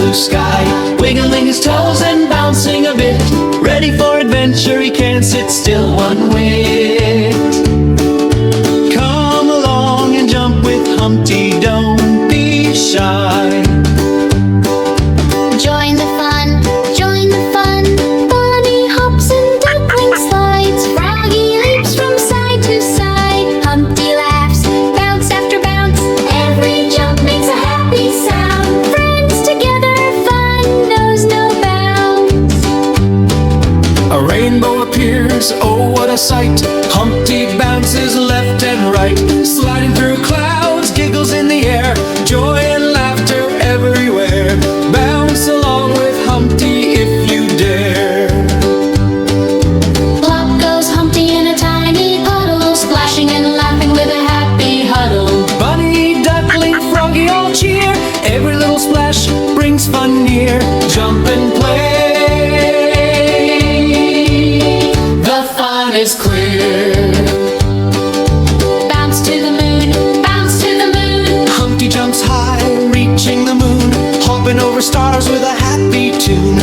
blue sky, wiggling his toes and bouncing a bit. Ready for adventure, he can't sit still one whit. Come along and jump with Humpty, don't be shy. Join the fun, join the fun. Bunny hops and Duckling slides. Froggy leaps from side to side. Humpty laughs, bounce after bounce. Every jump makes a happy sound. Friends together, fun knows no bounds. A rainbow appears, oh what a sight. Humpty bounces left and right, sliding through clouds, giggles in the air, joy and laughter everywhere. Bounce along with Humpty if you dare. Plop goes Humpty in a tiny puddle, splashing and laughing with a happy huddle. Bunny, Duckling, Froggy all cheer, every little splash brings fun near. Jump and play, the fun is clear. Bounce to the moon, bounce to the moon. Humpty jumps high, reaching the moon, hopping over stars with a happy tune.